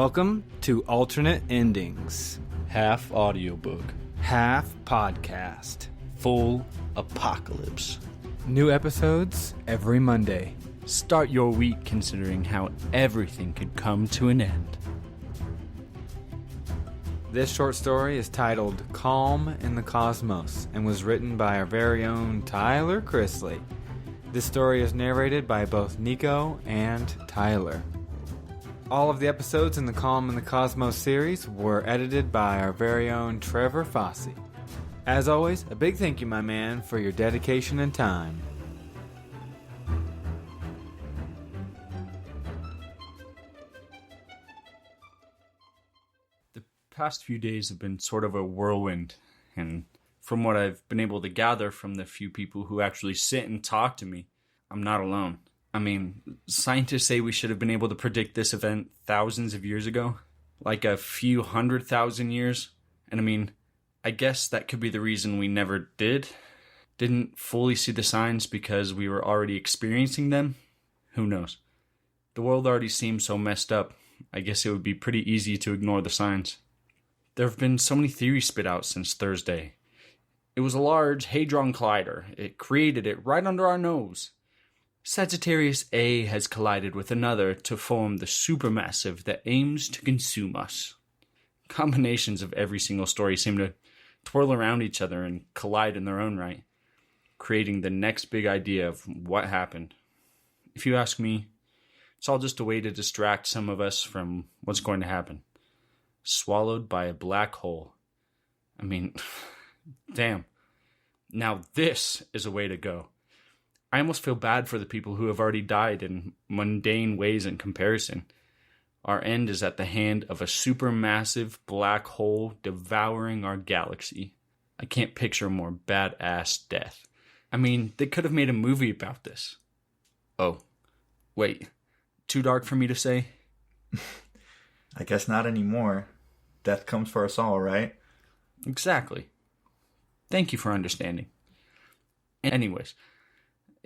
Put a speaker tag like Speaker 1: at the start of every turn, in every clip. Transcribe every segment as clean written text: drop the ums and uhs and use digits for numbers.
Speaker 1: Welcome to Alternate Endings.
Speaker 2: Half audiobook.
Speaker 1: Half podcast.
Speaker 2: Full apocalypse.
Speaker 1: New episodes every Monday.
Speaker 2: Start your week considering how everything could come to an end.
Speaker 1: This short story is titled Calm in the Cosmos and was written by our very own Tyler Chrisley. This story is narrated by both Nico and Tyler. All of the episodes in the Calm in the Cosmos series were edited by our very own Trevor Fossey. As always, a big thank you, my man, for your dedication and time.
Speaker 2: The past few days have been sort of a whirlwind, and from what I've been able to gather from the few people who actually sit and talk to me, I'm not alone. I mean, scientists say we should have been able to predict this event thousands of years ago, like a few 100,000 years. And I mean, I guess that could be the reason we never didn't fully see the signs because we were already experiencing them. Who knows? The world already seems so messed up. I guess it would be pretty easy to ignore the signs. There have been so many theories spit out since Thursday. It was a large Hadron Collider. It created it right under our nose. Sagittarius A has collided with another to form the supermassive that aims to consume us. Combinations of every single story seem to twirl around each other and collide in their own right, creating the next big idea of what happened. If you ask me, it's all just a way to distract some of us from what's going to happen. Swallowed by a black hole. I mean, damn. Now this is a way to go. I almost feel bad for the people who have already died in mundane ways in comparison. Our end is at the hand of a supermassive black hole devouring our galaxy. I can't picture a more badass death. I mean, they could have made a movie about this. Oh, wait. Too dark for me to say?
Speaker 3: I guess not anymore. Death comes for us all, right?
Speaker 2: Exactly. Thank you for understanding. Anyways,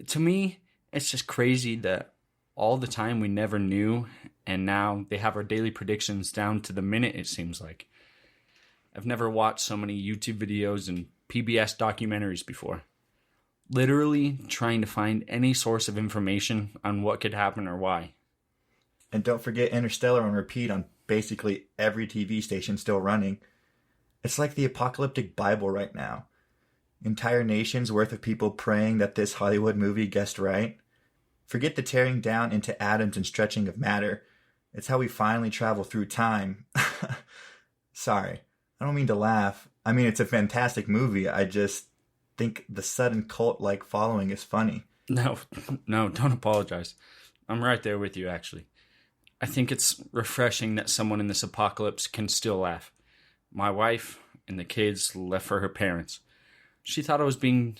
Speaker 2: to me, it's just crazy that all the time we never knew, and now they have our daily predictions down to the minute, it seems like. I've never watched so many YouTube videos and PBS documentaries before. Literally trying to find any source of information on what could happen or why.
Speaker 3: And don't forget Interstellar on repeat on basically every TV station still running. It's like the apocalyptic Bible right now. Entire nations worth of people praying that this Hollywood movie guessed right. Forget the tearing down into atoms and stretching of matter. It's how we finally travel through time. Sorry, I don't mean to laugh. I mean, it's a fantastic movie. I just think the sudden cult-like following is funny.
Speaker 2: No, don't apologize. I'm right there with you, actually. I think it's refreshing that someone in this apocalypse can still laugh. My wife and the kids left for her parents. She thought I was being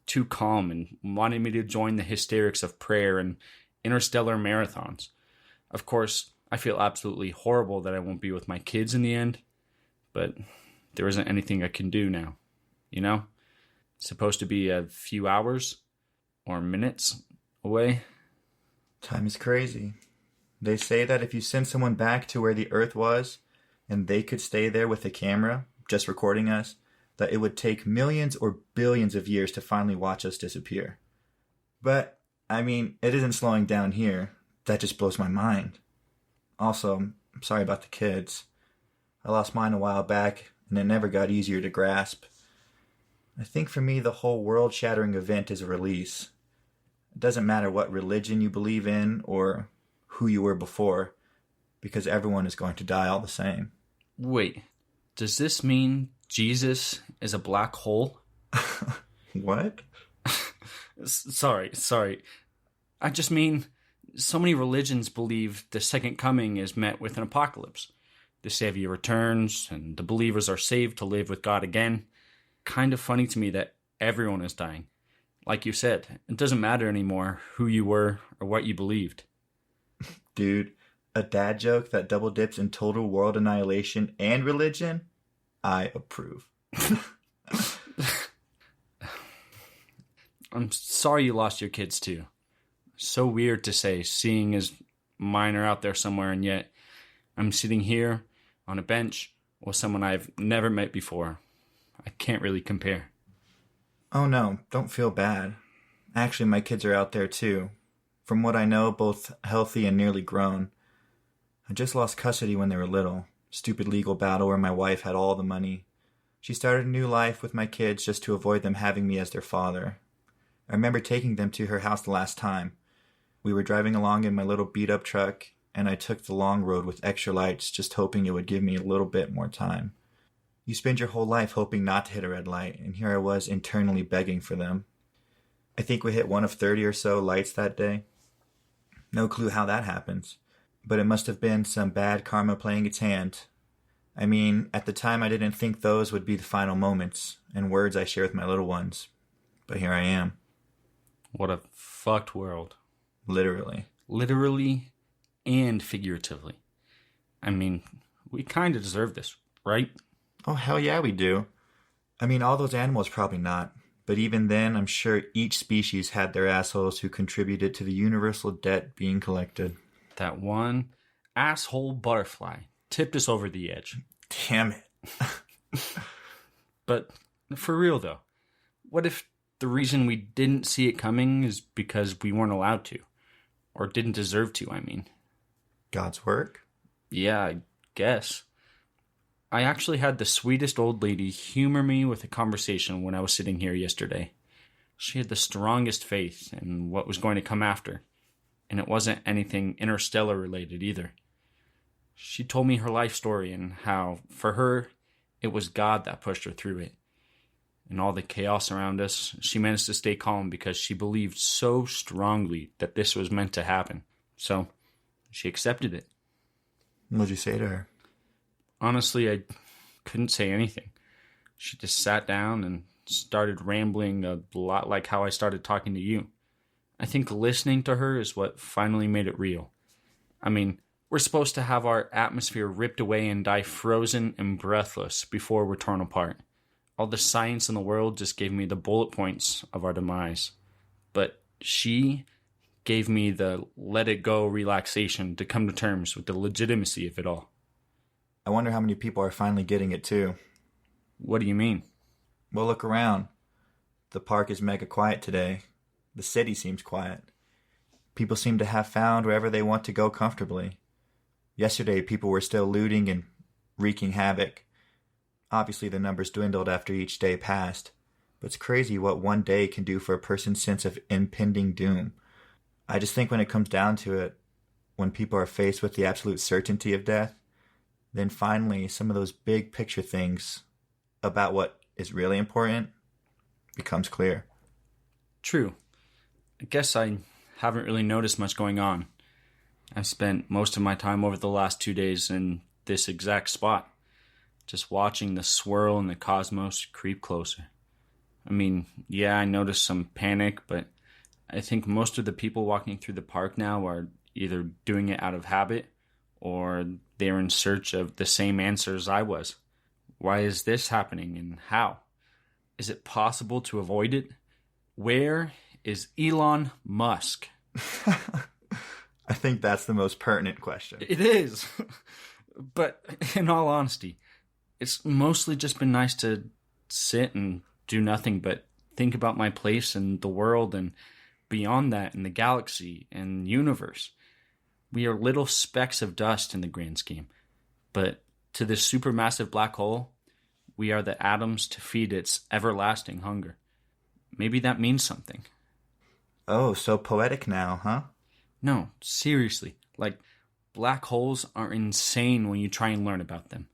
Speaker 2: too calm and wanted me to join the hysterics of prayer and interstellar marathons. Of course, I feel absolutely horrible that I won't be with my kids in the end, but there isn't anything I can do now. You know? It's supposed to be a few hours or minutes away.
Speaker 3: Time is crazy. They say that if you send someone back to where the Earth was and they could stay there with a camera, just recording us, that it would take millions or billions of years to finally watch us disappear. But, I mean, it isn't slowing down here. That just blows my mind. Also, I'm sorry about the kids. I lost mine a while back, and it never got easier to grasp. I think for me, the whole world-shattering event is a release. It doesn't matter what religion you believe in or who you were before, because everyone is going to die all the same.
Speaker 2: Wait, does this mean Jesus is a black hole?
Speaker 3: What?
Speaker 2: Sorry. I just mean, so many religions believe the second coming is met with an apocalypse. The Savior returns, and the believers are saved to live with God again. Kind of funny to me that everyone is dying. Like you said, it doesn't matter anymore who you were or what you believed.
Speaker 3: Dude, a dad joke that double dips in total world annihilation and religion? I approve.
Speaker 2: I'm sorry you lost your kids too. So weird to say, seeing as mine are out there somewhere, and yet I'm sitting here on a bench with someone I've never met before. I can't really compare.
Speaker 3: Oh no, don't feel bad. Actually, my kids are out there too. From what I know, both healthy and nearly grown. I just lost custody when they were little. Stupid legal battle where my wife had all the money. She started a new life with my kids just to avoid them having me as their father. I remember taking them to her house the last time. We were driving along in my little beat-up truck, and I took the long road with extra lights, just hoping it would give me a little bit more time. You spend your whole life hoping not to hit a red light, and here I was internally begging for them. I think we hit one of 30 or so lights that day. No clue how that happens, but it must have been some bad karma playing its hand. I mean, at the time I didn't think those would be the final moments and words I share with my little ones. But here I am.
Speaker 2: What a fucked world.
Speaker 3: Literally.
Speaker 2: Literally and figuratively. I mean, we kind of deserve this, right?
Speaker 3: Oh, hell yeah, we do. I mean, all those animals probably not. But even then, I'm sure each species had their assholes who contributed to the universal debt being collected.
Speaker 2: That one asshole butterfly tipped us over the edge.
Speaker 3: Damn it.
Speaker 2: But for real, though, what if the reason we didn't see it coming is because we weren't allowed to? Or didn't deserve to, I mean.
Speaker 3: God's work?
Speaker 2: Yeah, I guess. I actually had the sweetest old lady humor me with a conversation when I was sitting here yesterday. She had the strongest faith in what was going to come after, and it wasn't anything interstellar related either. She told me her life story and how, for her, it was God that pushed her through it. In all the chaos around us, she managed to stay calm because she believed so strongly that this was meant to happen. So, she accepted it.
Speaker 3: What'd you say to her?
Speaker 2: Honestly, I couldn't say anything. She just sat down and started rambling a lot like how I started talking to you. I think listening to her is what finally made it real. I mean, we're supposed to have our atmosphere ripped away and die frozen and breathless before we're torn apart. All the science in the world just gave me the bullet points of our demise. But she gave me the let it go relaxation to come to terms with the legitimacy of it all.
Speaker 3: I wonder how many people are finally getting it too.
Speaker 2: What do you mean?
Speaker 3: Well, look around. The park is mega quiet today. The city seems quiet. People seem to have found wherever they want to go comfortably. Yesterday, people were still looting and wreaking havoc. Obviously, the numbers dwindled after each day passed, but it's crazy what one day can do for a person's sense of impending doom. I just think when it comes down to it, when people are faced with the absolute certainty of death, then finally some of those big picture things about what is really important becomes clear.
Speaker 2: True. I guess I haven't really noticed much going on. I've spent most of my time over the last 2 days in this exact spot, just watching the swirl in the cosmos creep closer. I mean, yeah, I noticed some panic, but I think most of the people walking through the park now are either doing it out of habit or they're in search of the same answers I was. Why is this happening and how? Is it possible to avoid it? Where is Elon Musk?
Speaker 3: I think that's the most pertinent question.
Speaker 2: It is. But in all honesty, it's mostly just been nice to sit and do nothing but think about my place in the world and beyond that in the galaxy and universe. We are little specks of dust in the grand scheme, but to this supermassive black hole, we are the atoms to feed its everlasting hunger. Maybe that means something.
Speaker 3: Oh, so poetic now, huh?
Speaker 2: No, seriously. Like, black holes are insane when you try and learn about them.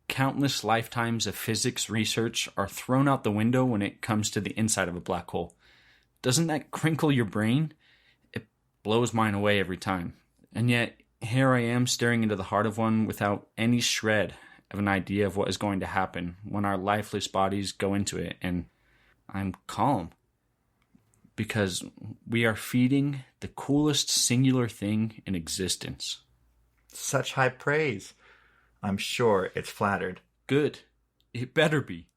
Speaker 2: Countless lifetimes of physics research are thrown out the window when it comes to the inside of a black hole. Doesn't that crinkle your brain? It blows mine away every time. And yet, here I am staring into the heart of one without any shred of an idea of what is going to happen when our lifeless bodies go into it, and I'm calm. Because we are feeding the coolest singular thing in existence.
Speaker 3: Such high praise. I'm sure it's flattered.
Speaker 2: Good. It better be.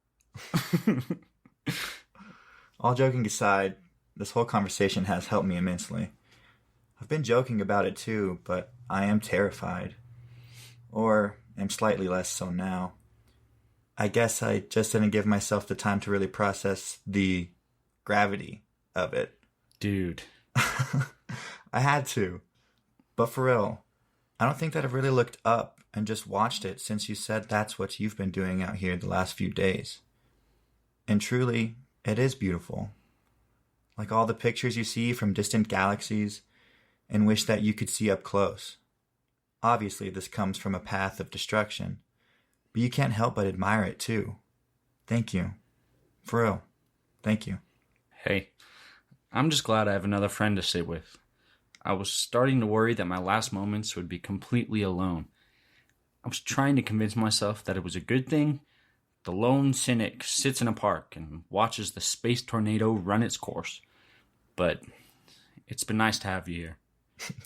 Speaker 3: All joking aside, this whole conversation has helped me immensely. I've been joking about it too, but I am terrified. or am slightly less so now. I guess I just didn't give myself the time to really process the gravity of it.
Speaker 2: Dude.
Speaker 3: I had to. But for real, I don't think that I've really looked up and just watched it since you said that's what you've been doing out here the last few days. And truly, it is beautiful. Like all the pictures you see from distant galaxies and wish that you could see up close. Obviously, this comes from a path of destruction, but you can't help but admire it too. Thank you. For real. Thank you.
Speaker 2: Hey, I'm just glad I have another friend to sit with. I was starting to worry that my last moments would be completely alone. I was trying to convince myself that it was a good thing. The lone cynic sits in a park and watches the space tornado run its course. But it's been nice to have you here.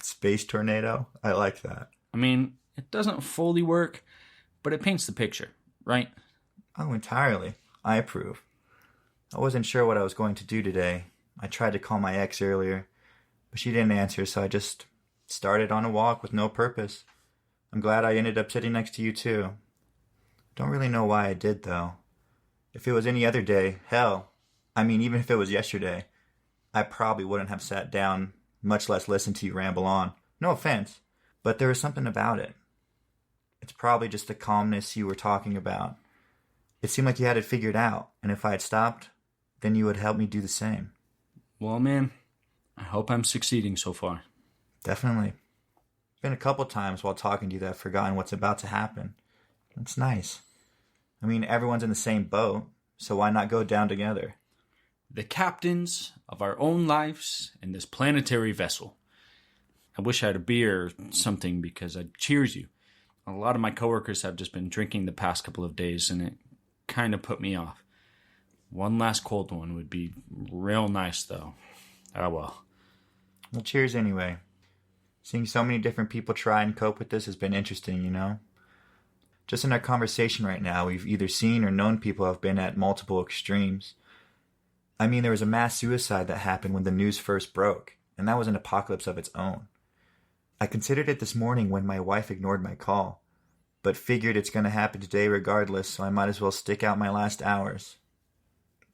Speaker 3: Space tornado? I like that.
Speaker 2: I mean, it doesn't fully work, but it paints the picture, right?
Speaker 3: Oh, entirely. I approve. I wasn't sure what I was going to do today. I tried to call my ex earlier, but she didn't answer, so I just started on a walk with no purpose. I'm glad I ended up sitting next to you, too. Don't really know why I did, though. If it was any other day, even if it was yesterday, I probably wouldn't have sat down, much less listened to you ramble on. No offense, but there was something about it. It's probably just the calmness you were talking about. It seemed like you had it figured out, and if I had stopped, then you would help me do the same.
Speaker 2: Well, man, I hope I'm succeeding so far.
Speaker 3: Definitely. Been a couple times while talking to you that I've forgotten what's about to happen. It's nice. I mean, everyone's in the same boat, so why not go down together?
Speaker 2: The captains of our own lives in this planetary vessel. I wish I had a beer or something because I'd cheers you. A lot of my coworkers have just been drinking the past couple of days, and it kind of put me off. One last cold one would be real nice, though. Oh well.
Speaker 3: Well, cheers anyway. Seeing so many different people try and cope with this has been interesting, you know? Just in our conversation right now, we've either seen or known people who have been at multiple extremes. I mean, there was a mass suicide that happened when the news first broke, and that was an apocalypse of its own. I considered it this morning when my wife ignored my call, but figured it's going to happen today regardless, so I might as well stick out my last hours.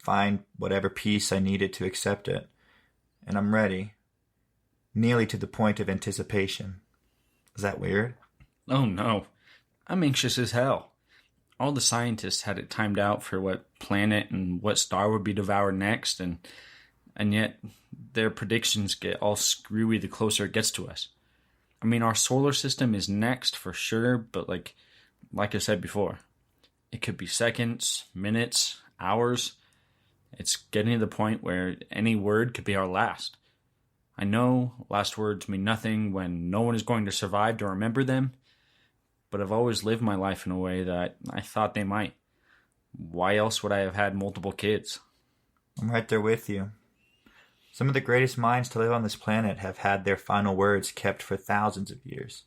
Speaker 3: Find whatever peace I needed to accept it. And I'm ready. Nearly to the point of anticipation. Is that weird?
Speaker 2: Oh no. I'm anxious as hell. All the scientists had it timed out for what planet and what star would be devoured next, and yet their predictions get all screwy the closer it gets to us. I mean, our solar system is next for sure, but like I said before, it could be seconds, minutes, hours. It's getting to the point where any word could be our last. I know last words mean nothing when no one is going to survive to remember them, but I've always lived my life in a way that I thought they might. Why else would I have had multiple kids?
Speaker 3: I'm right there with you. Some of the greatest minds to live on this planet have had their final words kept for thousands of years.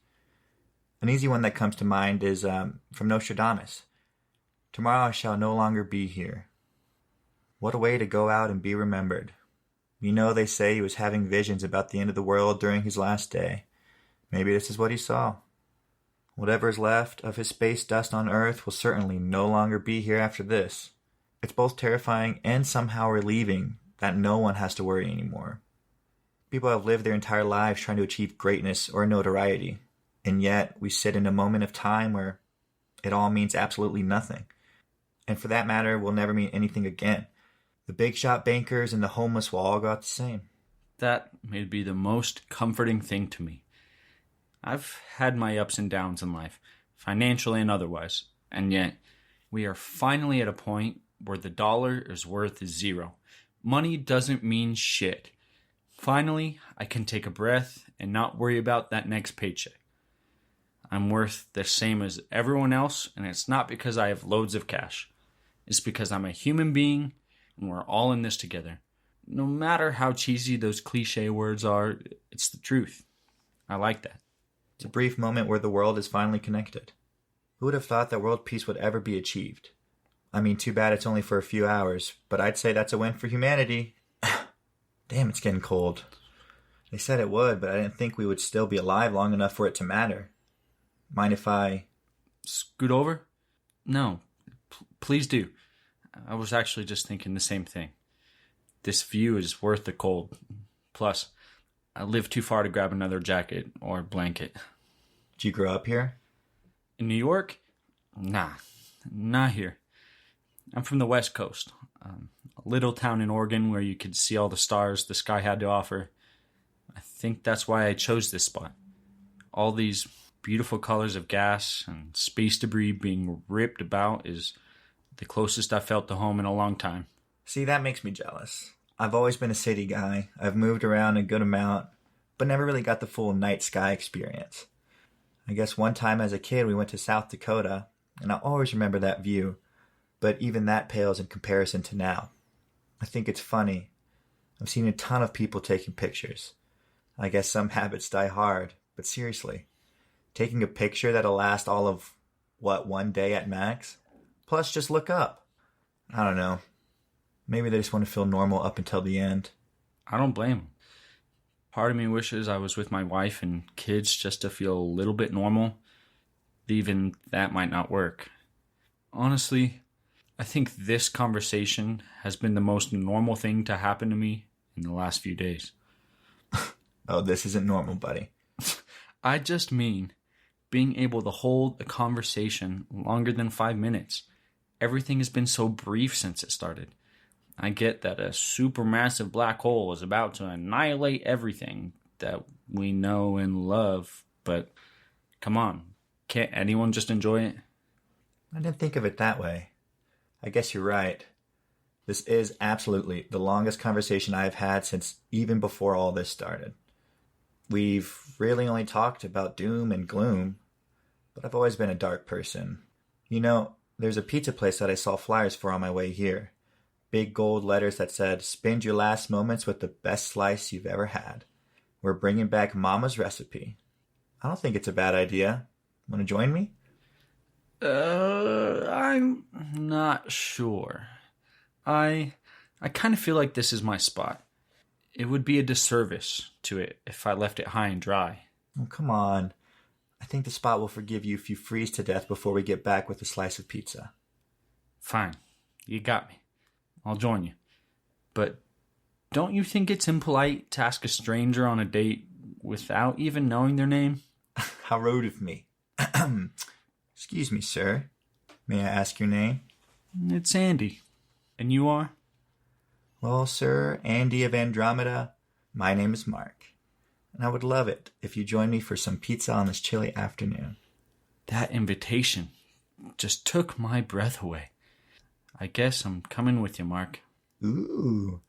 Speaker 3: An easy one that comes to mind is from Nostradamus. Tomorrow I shall no longer be here. What a way to go out and be remembered. You know, they say he was having visions about the end of the world during his last day. Maybe this is what he saw. Whatever is left of his space dust on Earth will certainly no longer be here after this. It's both terrifying and somehow relieving that no one has to worry anymore. People have lived their entire lives trying to achieve greatness or notoriety, and yet we sit in a moment of time where it all means absolutely nothing. And for that matter, will never mean anything again. The big shot bankers and the homeless will all go out the same.
Speaker 2: That may be the most comforting thing to me. I've had my ups and downs in life, financially and otherwise, and yet we are finally at a point where the dollar is worth zero. Money doesn't mean shit. Finally, I can take a breath and not worry about that next paycheck. I'm worth the same as everyone else, and it's not because I have loads of cash. It's because I'm a human being, and we're all in this together. No matter how cheesy those cliche words are, it's the truth. I like that.
Speaker 3: It's a brief moment where the world is finally connected. Who would have thought that world peace would ever be achieved? I mean, too bad it's only for a few hours, but I'd say that's a win for humanity. Damn, it's getting cold. They said it would, but I didn't think we would still be alive long enough for it to matter. Mind if I
Speaker 2: Scoot over? No, please do. I was actually just thinking the same thing. This view is worth the cold. Plus, I live too far to grab another jacket or blanket.
Speaker 3: Did you grow up here?
Speaker 2: In New York? Nah, not here. I'm from the West Coast. A little town in Oregon where you could see all the stars the sky had to offer. I think that's why I chose this spot. All these beautiful colors of gas and space debris being ripped about is the closest I've felt to home in a long time.
Speaker 3: See, that makes me jealous. I've always been a city guy. I've moved around a good amount, but never really got the full night sky experience. I guess one time as a kid we went to South Dakota, and I always remember that view, but even that pales in comparison to now. I think it's funny. I've seen a ton of people taking pictures. I guess some habits die hard, but seriously, taking a picture that'll last all of, one day at max? Plus, just look up. I don't know. Maybe they just want to feel normal up until the end.
Speaker 2: I don't blame them. Part of me wishes I was with my wife and kids just to feel a little bit normal. Even that might not work. Honestly, I think this conversation has been the most normal thing to happen to me in the last few days.
Speaker 3: Oh, this isn't normal, buddy.
Speaker 2: I just mean being able to hold a conversation longer than 5 minutes. Everything has been so brief since it started. I get that a supermassive black hole is about to annihilate everything that we know and love, but come on, can't anyone just enjoy it?
Speaker 3: I didn't think of it that way. I guess you're right. This is absolutely the longest conversation I've had since even before all this started. We've really only talked about doom and gloom, but I've always been a dark person. You know, there's a pizza place that I saw flyers for on my way here. Big gold letters that said, "Spend your last moments with the best slice you've ever had. We're bringing back Mama's recipe." I don't think it's a bad idea. Want to join me?
Speaker 2: I'm not sure. I kind of feel like this is my spot. It would be a disservice to it if I left it high and dry.
Speaker 3: Oh, come on. I think the spot will forgive you if you freeze to death before we get back with a slice of pizza.
Speaker 2: Fine. You got me. I'll join you. But don't you think it's impolite to ask a stranger on a date without even knowing their name?
Speaker 3: How rude of me. Excuse me, sir. May I ask your name?
Speaker 2: It's Andy. And you are?
Speaker 3: Well, sir, Andy of Andromeda, my name is Mark. And I would love it if you joined me for some pizza on this chilly afternoon.
Speaker 2: That invitation just took my breath away. I guess I'm coming with you, Mark.
Speaker 3: Ooh,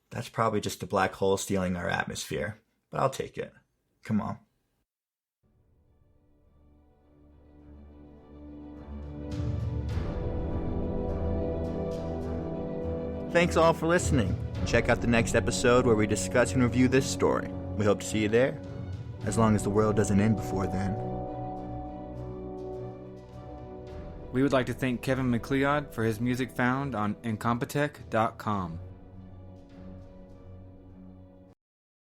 Speaker 3: that's probably just a black hole stealing our atmosphere, but I'll take it. Come on. Thanks all for listening. Check out the next episode where we discuss and review this story. We hope to see you there, as long as the world doesn't end before then.
Speaker 1: We would like to thank Kevin MacLeod for his music found on incompetech.com.